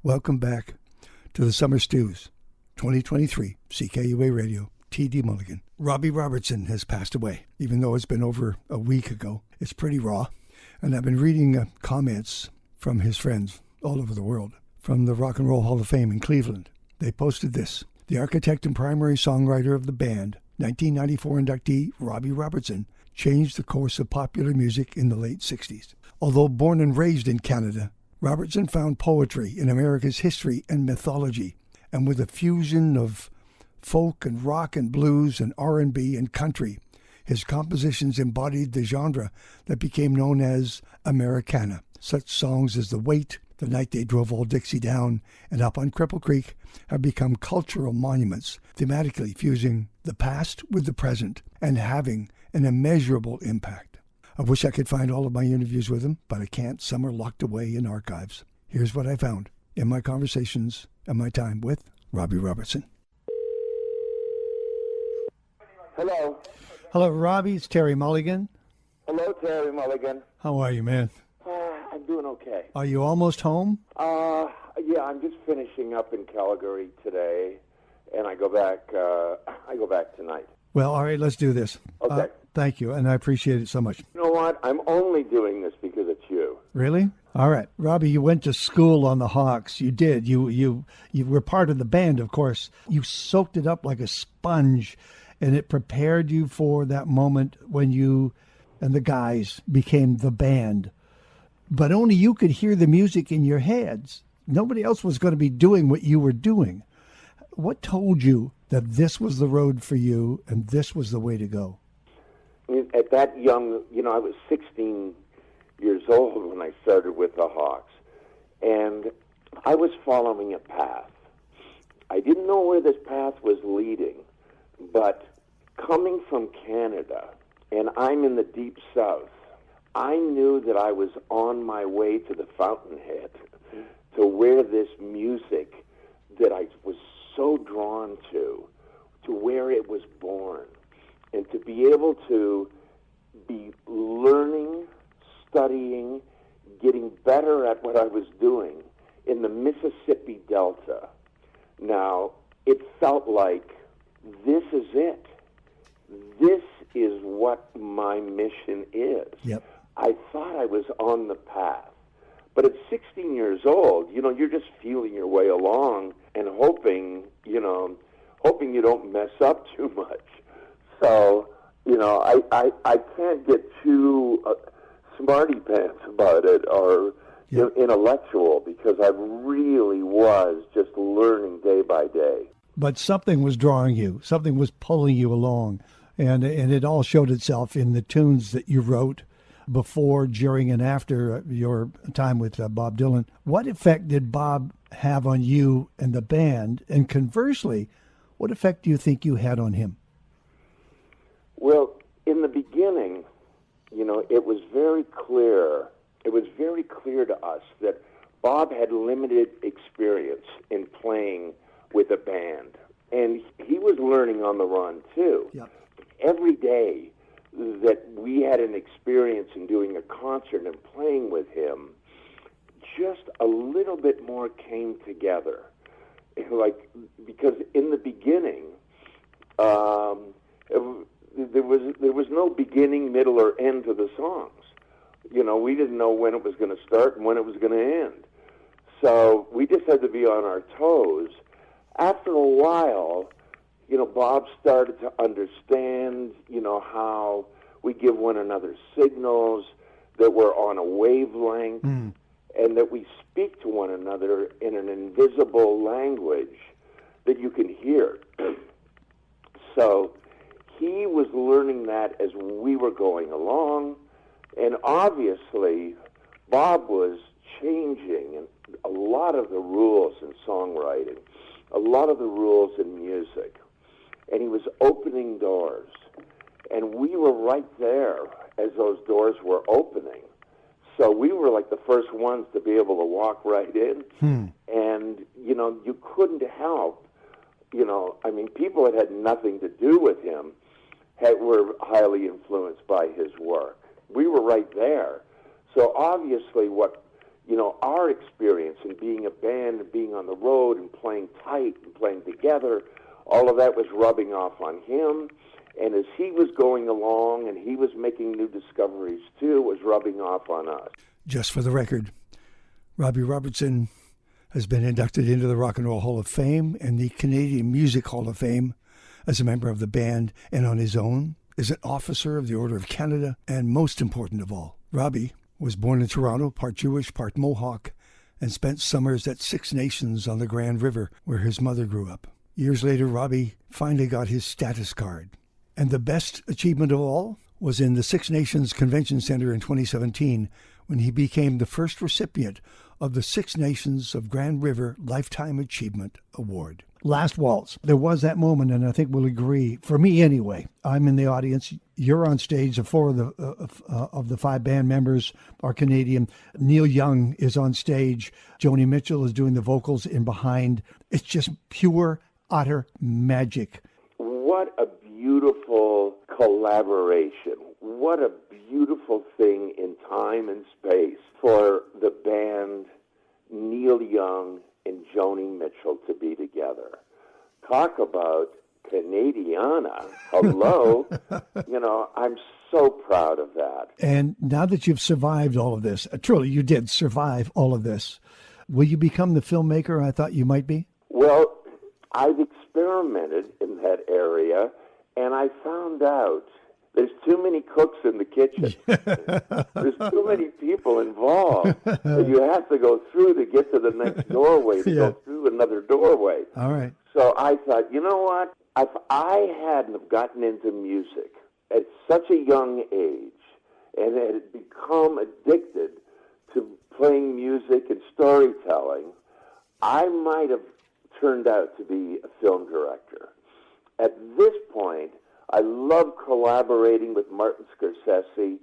Welcome back to the Summer Stews, 2023, CKUA Radio, TD Mulligan. Robbie Robertson has passed away, even though it's been over a week ago. It's pretty raw, and I've been reading comments from his friends all over the world, from the Rock and Roll Hall of Fame in Cleveland. They posted this: the architect and primary songwriter of the band, 1994 inductee Robbie Robertson, changed the course of popular music in the late 60s. Although born and raised in Canada, Robertson found poetry in America's history and mythology, and with a fusion of folk and rock and blues and R&B and country, his compositions embodied the genre that became known as Americana. Such songs as The Wait, The Night They Drove Old Dixie Down, and Up on Cripple Creek have become cultural monuments, thematically fusing the past with the present and having an immeasurable impact. I wish I could find all of my interviews with him, but I can't. Some are locked away in archives. Here's what I found in my conversations and my time with Robbie Robertson. Hello. Hello, Robbie. It's Terry Mulligan. Hello, Terry Mulligan. How are you, man? I'm doing okay. Are you almost home? Yeah, I'm just finishing up in Calgary today, and I go back tonight. Well, all right, let's do this. Okay. Thank you, and I appreciate it so much. You know what? I'm only doing this because it's you. Really? All right. Robbie, you went to school on the Hawks. You did. You were part of the band, of course. You soaked it up like a sponge, and it prepared you for that moment when you and the guys became the band. But only you could hear the music in your heads. Nobody else was going to be doing what you were doing. What told you that this was the road for you and this was the way to go? At that young, I was 16 years old when I started with the Hawks, and I was following a path. I didn't know where this path was leading, but coming from Canada, and I'm in the deep south, I knew that I was on my way to the fountainhead, to where this music that I was so drawn to where it was born. And to be able to be learning, studying, getting better at what I was doing in the Mississippi Delta. Now, it felt like this is it. This is what my mission is. Yep. I thought I was on the path. But at 16 years old, you're just feeling your way along and hoping you don't mess up too much. So, I can't get too smarty pants about it or intellectual, because I really was just learning day by day. But something was drawing you. Something was pulling you along. And it all showed itself in the tunes that you wrote before, during, and after your time with Bob Dylan. What effect did Bob have on you and the band? And conversely, what effect do you think you had on him? Well, in the beginning, it was very clear. It was very clear to us that Bob had limited experience in playing with a band. And he was learning on the run, too. Yep. Every day that we had an experience in doing a concert and playing with him, just a little bit more came together. Because in the beginning, there was no beginning, middle, or end to the songs. We didn't know when it was going to start and when it was going to end. So we just had to be on our toes. After a while, Bob started to understand, how we give one another signals, that we're on a wavelength, and that we speak to one another in an invisible language that you can hear. So he was learning that as we were going along, and obviously Bob was changing a lot of the rules in songwriting, a lot of the rules in music, and he was opening doors. And we were right there as those doors were opening. So we were like the first ones to be able to walk right in. And, you couldn't help, people that had nothing to do with him were highly influenced by his work. We were right there. So obviously what, our experience in being a band and being on the road and playing tight and playing together, all of that was rubbing off on him. And as he was going along and he was making new discoveries too, it was rubbing off on us. Just for the record, Robbie Robertson has been inducted into the Rock and Roll Hall of Fame and the Canadian Music Hall of Fame as a member of the band, and on his own is an officer of the Order of Canada. And most important of all, Robbie was born in Toronto, part Jewish, part Mohawk, and spent summers at Six Nations on the Grand River, where his mother grew up. Years later, Robbie finally got his status card. And the best achievement of all was in the Six Nations Convention Center in 2017, when he became the first recipient of the Six Nations of Grand River Lifetime Achievement Award. Last waltz. There was that moment, and I think we'll agree, for me anyway, I'm in the audience, you're on stage, the four of the five band members are Canadian. Neil Young is on stage. Joni Mitchell is doing the vocals in behind. It's just pure, utter magic. What a beautiful collaboration. What a beautiful thing in time and space for the band Neil Young and Joni Mitchell to be together. Talk about Canadiana. Hello. I'm so proud of that. And now that you've survived all of this, truly you did survive all of this, will you become the filmmaker I thought you might be? Well, I've experimented in that area, and I found out there's too many cooks in the kitchen. There's too many people involved. And you have to go through to get to the next doorway, to go through another doorway. All right. So I thought, you know what? If I hadn't have gotten into music at such a young age and had become addicted to playing music and storytelling, I might have turned out to be a film director. At this point, I love collaborating with Martin Scorsese,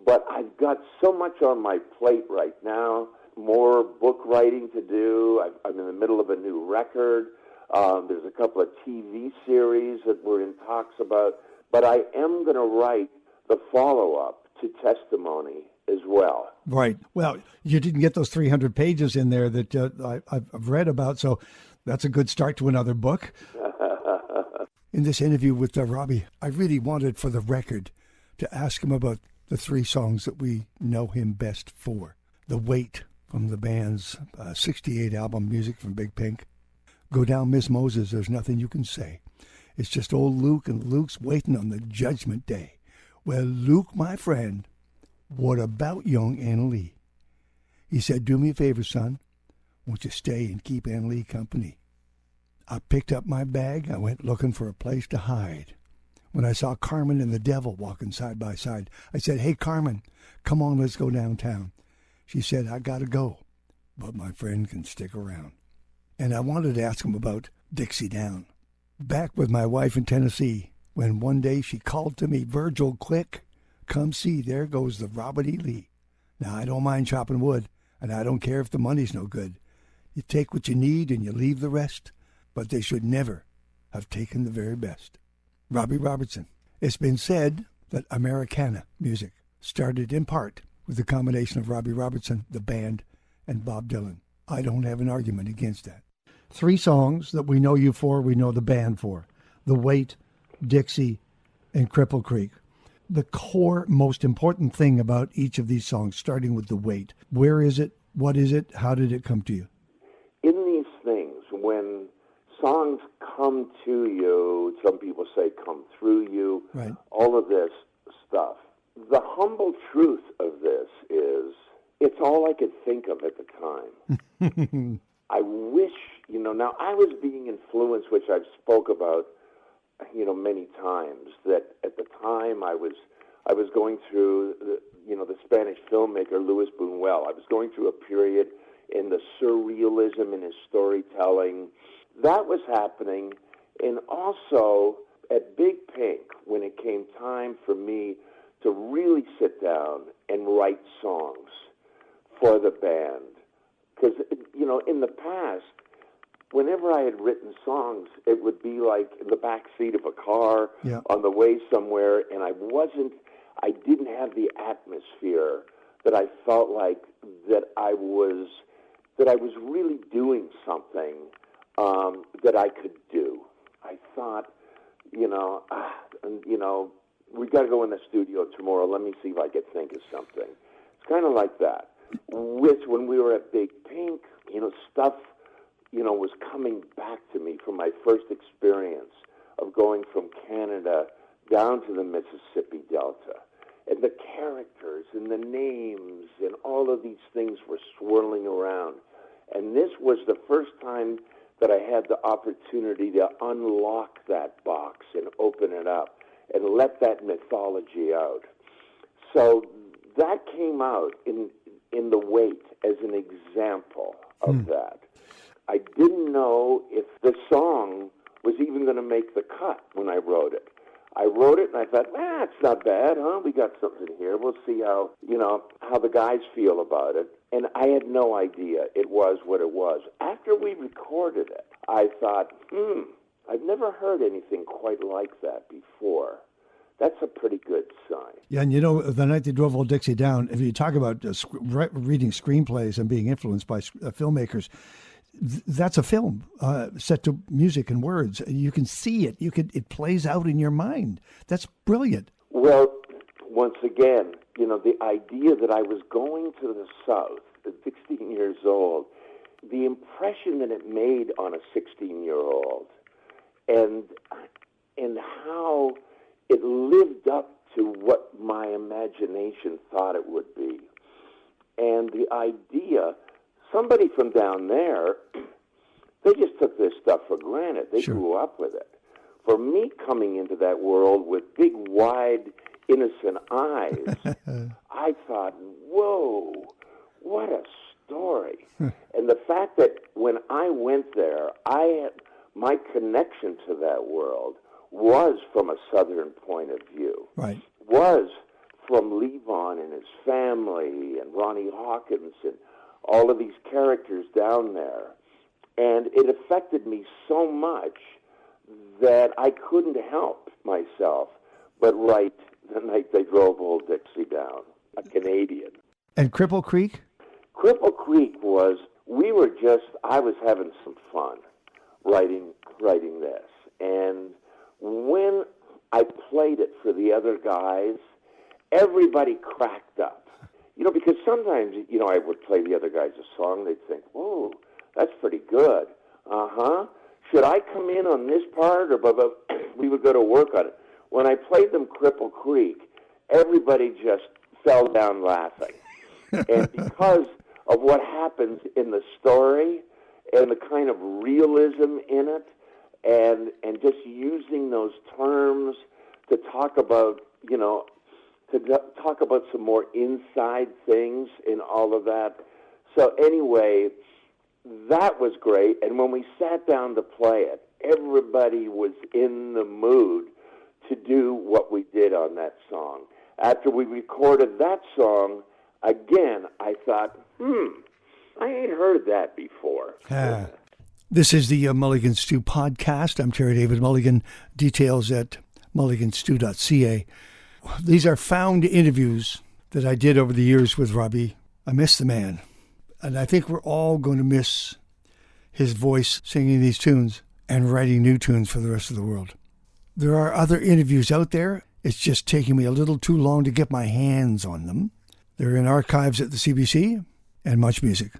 but I've got so much on my plate right now, more book writing to do. I'm in the middle of a new record. There's a couple of TV series that we're in talks about, but I am going to write the follow-up to Testimony as well. Right. Well, you didn't get those 300 pages in there that I've read about, so that's a good start to another book. In this interview with Robbie, I really wanted, for the record, to ask him about the three songs that we know him best for. The Weight from the band's 68 album, Music from Big Pink. Go Down, Miss Moses, There's Nothing You Can Say. It's just old Luke, and Luke's waiting on the judgment day. Well, Luke, my friend, what about young Anna Lee? He said, do me a favor, son. Won't you stay and keep Anna Lee company? I picked up my bag. I went looking for a place to hide. When I saw Carmen and the Devil walking side by side, I said, hey, Carmen, come on, let's go downtown. She said, I got to go, but my friend can stick around. And I wanted to ask him about Dixie Down. Back with my wife in Tennessee, when one day she called to me, Virgil, quick, come see, there goes the Robert E. Lee. Now, I don't mind chopping wood, and I don't care if the money's no good. You take what you need and you leave the rest. But they should never have taken the very best. Robbie Robertson. It's been said that Americana music started in part with the combination of Robbie Robertson, the band, and Bob Dylan. I don't have an argument against that. Three songs that we know you for, we know the band for. The Weight, Dixie, and Cripple Creek. The core, most important thing about each of these songs, starting with The Weight. Where is it? What is it? How did it come to you? In these things, when songs come to you, some people say come through you, right. All of this stuff. The humble truth of this is it's all I could think of at the time. I wish, now I was being influenced, which I've spoke about, many times, that at the time I was going through, the Spanish filmmaker Luis Buñuel. I was going through a period in the surrealism in his storytelling. That was happening, and also at Big Pink, when it came time for me to really sit down and write songs for the band. Because, in the past, whenever I had written songs, it would be like in the back seat of a car on the way somewhere, and I didn't have the atmosphere that I felt like that I was really doing something that I could do. I thought, we got to go in the studio tomorrow. Let me see if I could think of something. It's kind of like that. Which, when we were at Big Pink, stuff, was coming back to me from my first experience of going from Canada down to the Mississippi Delta. And the characters and the names and all of these things were swirling around. And this was the first time that I had the opportunity to unlock that box and open it up and let that mythology out. So that came out in The Wait as an example of that. I didn't know if the song was even going to make the cut when I wrote it. I wrote it and I thought, it's not bad, huh? We got something here. We'll see how the guys feel about it. And I had no idea it was what it was. After we recorded it, I thought, I've never heard anything quite like that before. That's a pretty good sign. Yeah, and the night they drove Old Dixie down, if you talk about reading screenplays and being influenced by filmmakers, that's a film set to music and words. You can see it. It plays out in your mind. That's brilliant. Well, once again, the idea that I was going to the South at 16 years old, the impression that it made on a 16-year-old, and how it lived up to what my imagination thought it would be. And the idea, somebody from down there, they just took this stuff for granted. They grew up with it. For me, coming into that world with big, wide, innocent eyes, I thought, whoa, what a story. And the fact that when I went there, my connection to that world was from a Southern point of view. Right. Was from Levon and his family and Ronnie Hawkins and all of these characters down there. And it affected me so much that I couldn't help myself but write The Night They Drove Old Dixie Down, a Canadian. And Cripple Creek? Cripple Creek I was having some fun writing this. And when I played it for the other guys, everybody cracked up. Because sometimes, I would play the other guys a song, they'd think, whoa, that's pretty good. Should I come in on this part? Or we would go to work on it. When I played them Cripple Creek, everybody just fell down laughing. And because of what happens in the story and the kind of realism in it, and just using those terms to talk about, talk about some more inside things in all of that. So anyway, that was great. And when we sat down to play it, everybody was in the mood to do what we did on that song. After we recorded that song, again, I thought, I ain't heard that before. This is the Mulligan Stew podcast. I'm Terry David Mulligan. Details at mulliganstew.ca. These are found interviews that I did over the years with Robbie. I miss the man. And I think we're all going to miss his voice singing these tunes and writing new tunes for the rest of the world. There are other interviews out there. It's just taking me a little too long to get my hands on them. They're in archives at the CBC and Much Music.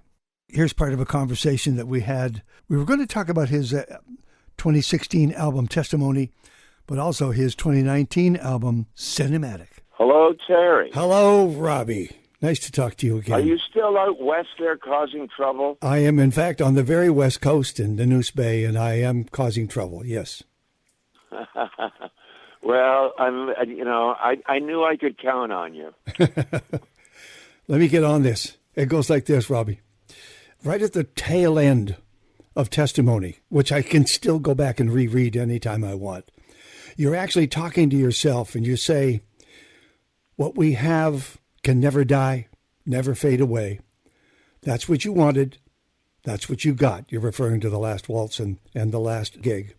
Here's part of a conversation that we had. We were going to talk about his 2016 album Testimony, but also his 2019 album Cinematic. Hello, Terry. Hello, Robbie. Nice to talk to you again. Are you still out west there causing trouble? I am, in fact, on the very west coast in the Neuse Bay, and I am causing trouble, yes. Well, I knew I could count on you. Let me get on this. It goes like this, Robbie. Right at the tail end of Testimony, which I can still go back and reread anytime I want, you're actually talking to yourself and you say, what we have can never die, never fade away. That's what you wanted. That's what you got. You're referring to the last waltz and the last gig.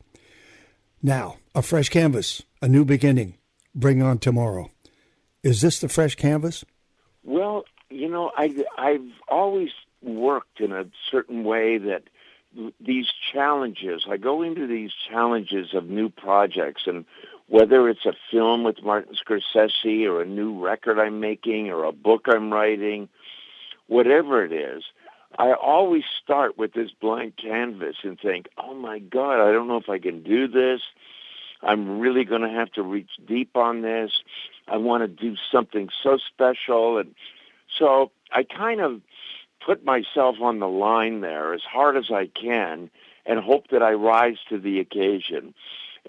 Now, a fresh canvas, a new beginning. Bring on tomorrow. Is this the fresh canvas? Well, I've always worked in a certain way that these challenges, I go into these challenges of new projects, and whether it's a film with Martin Scorsese or a new record I'm making or a book I'm writing, whatever it is, I always start with this blank canvas and think, oh my God, I don't know if I can do this. I'm really going to have to reach deep on this. I want to do something so special. And so I kind of put myself on the line there as hard as I can and hope that I rise to the occasion.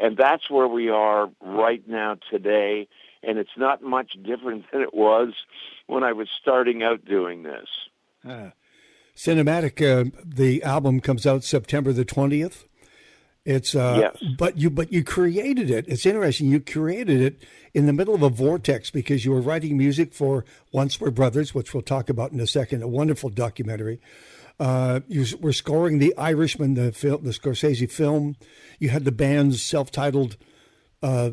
And that's where we are right now today. And it's not much different than it was when I was starting out doing this. Cinematic, the album comes out September the 20th. It's yes. But you created it. It's interesting. You created it in the middle of a vortex because you were writing music for Once We're Brothers, which we'll talk about in a second. A wonderful documentary. You were scoring The Irishman, the Scorsese film. You had the band's self-titled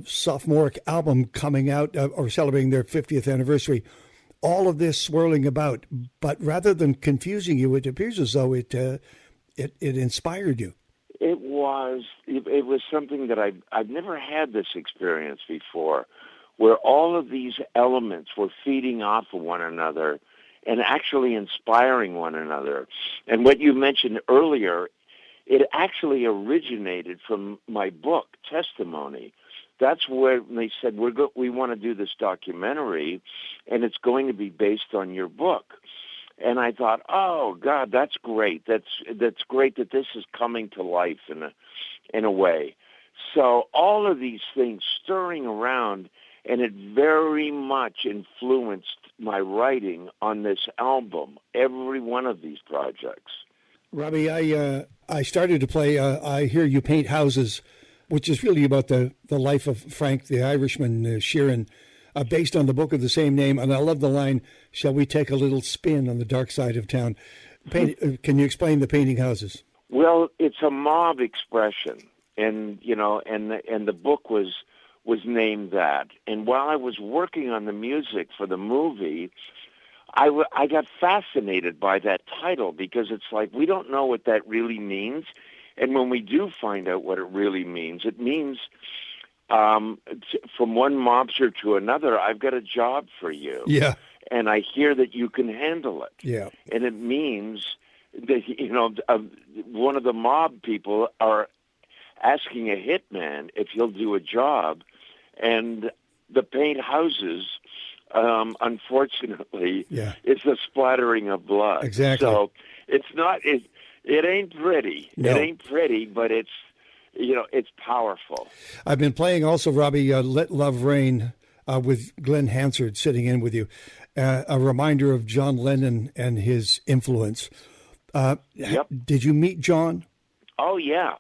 sophomoric album coming out or celebrating their 50th anniversary. All of this swirling about, but rather than confusing you, it appears as though it inspired you. It was something that I've never had this experience before, where all of these elements were feeding off of one another and actually inspiring one another. And what you mentioned earlier, it actually originated from my book, Testimony. That's where they said, we want to do this documentary, and it's going to be based on your book. And I thought, oh God, that's great. That's great that this is coming to life in a way. So all of these things stirring around, and it very much influenced my writing on this album. Every one of these projects. Robbie, I started to play. I Hear You Paint Houses, which is really about the life of Frank the Irishman Sheeran. Based on the book of the same name, and I love the line, "Shall we take a little spin on the dark side of town?" Can you explain the painting houses? Well, it's a mob expression, and the book was named that. And while I was working on the music for the movie, I got fascinated by that title because it's like we don't know what that really means, and when we do find out what it really means, it means. From one mobster to another, I've got a job for you. Yeah. And I hear that you can handle it. Yeah. And it means that, one of the mob people are asking a hitman if he'll do a job. And the paint houses, unfortunately, it's a splattering of blood. Exactly. So it's not, it ain't pretty. No. It ain't pretty, but it's powerful. I've been playing also, Robbie, Let Love Rain with Glenn Hansard sitting in with you. A reminder of John Lennon and his influence. Yep. Did you meet John? Oh, yeah.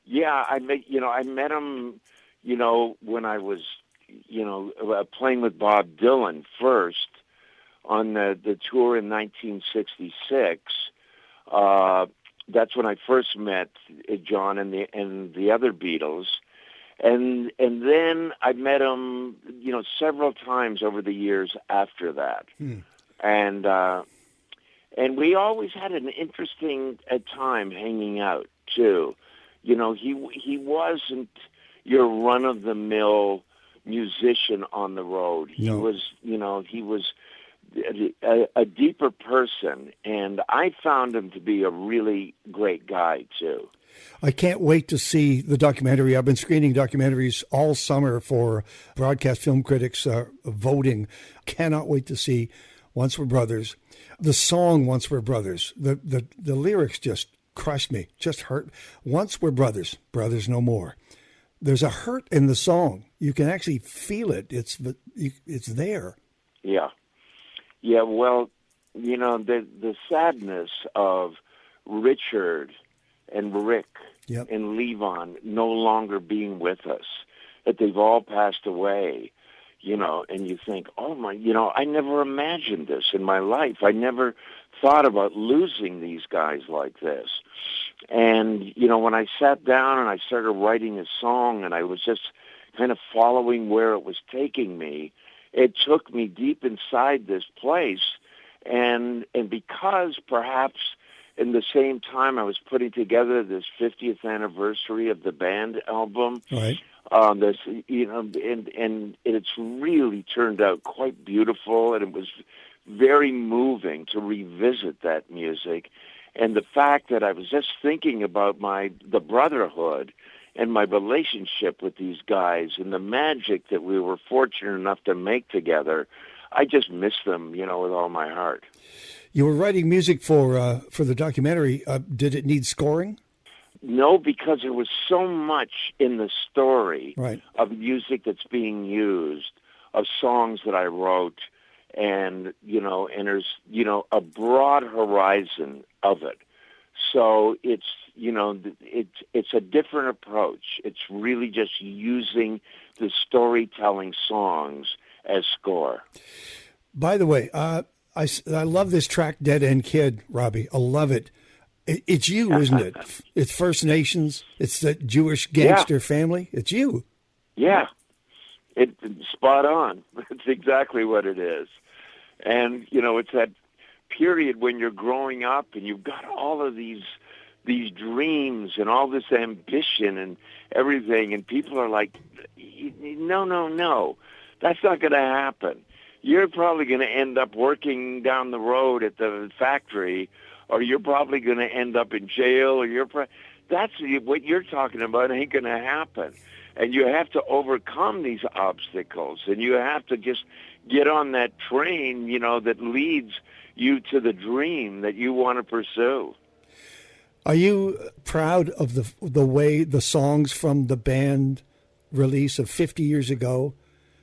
Yeah, I met him, when I was, playing with Bob Dylan first on the tour in 1966. That's when I first met John and the other Beatles, and then I met him, several times over the years after that, and we always had an interesting time hanging out too. He wasn't your run of the mill musician on the road. He was a deeper person, and I found him to be a really great guy, too. I can't wait to see the documentary. I've been screening documentaries all summer for broadcast film critics voting. Cannot wait to see Once We're Brothers. The song Once We're Brothers, the lyrics just crushed me, just hurt. Once we're brothers, brothers no more. There's a hurt in the song. You can actually feel it. It's there. Yeah. Yeah, well, the sadness of Richard and Rick and Levon no longer being with us, that they've all passed away, and you think, oh my, I never imagined this in my life. I never thought about losing these guys like this. And, when I sat down and I started writing a song and I was just kind of following where it was taking me, it took me deep inside this place And because perhaps in the same time I was putting together this 50th anniversary of the band album, Right. this, and it's really turned out quite beautiful, and it was very moving to revisit that music. And the fact that I was just thinking about the brotherhood and my relationship with these guys and the magic that we were fortunate enough to make together, I just miss them, with all my heart. You were writing music for the documentary. Did it need scoring? No, because there was so much in the story Right. of music that's being used, of songs that I wrote, and there's a broad horizon of it. So it's it's a different approach. It's really just using the storytelling songs as score. By the way, I love this track, Dead End Kid, Robbie. I love it. It's you, isn't it? It's First Nations. It's the Jewish gangster family. It's you. Yeah, it's spot on. It's exactly what it is. And, it's that period when you're growing up and you've got all of these dreams and all this ambition and everything, and people are like, no, that's not going to happen. You're probably going to end up working down the road at the factory, or you're probably going to end up in jail, or that's what you're talking about ain't going to happen. And you have to overcome these obstacles, and you have to just get on that train, that leads you to the dream that you want to pursue. Are you proud of the way the songs from the band release of 50 years ago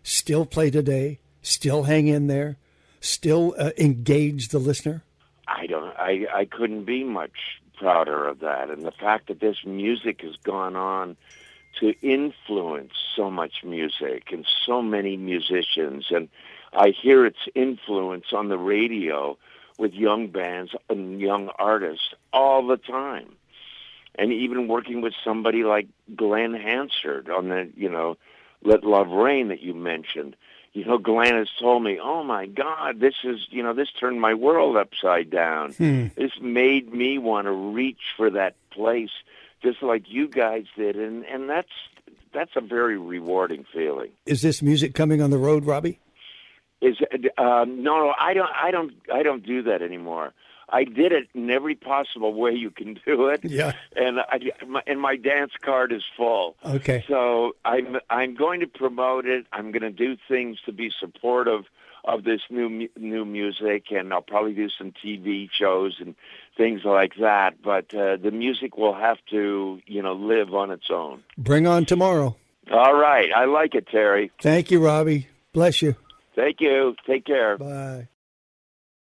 still play today, still hang in there, still engage the listener? I couldn't be much prouder of that. And the fact that this music has gone on to influence so much music and so many musicians. And I hear its influence on the radio with young bands and young artists all the time. And even working with somebody like Glenn Hansard on the, Let Love Rain that you mentioned. Glenn has told me, oh my God, this turned my world upside down. This made me want to reach for that place just like you guys did. And that's a very rewarding feeling. Is this music coming on the road, Robbie? No, I don't do that anymore. I did it in every possible way you can do it. Yeah. And my dance card is full. Okay. So I'm going to promote it. I'm going to do things to be supportive of this new music, and I'll probably do some TV shows and things like that. But the music will have to, live on its own. Bring on tomorrow. All right. I like it, Terry. Thank you, Robbie. Bless you. Thank you. Take care. Bye.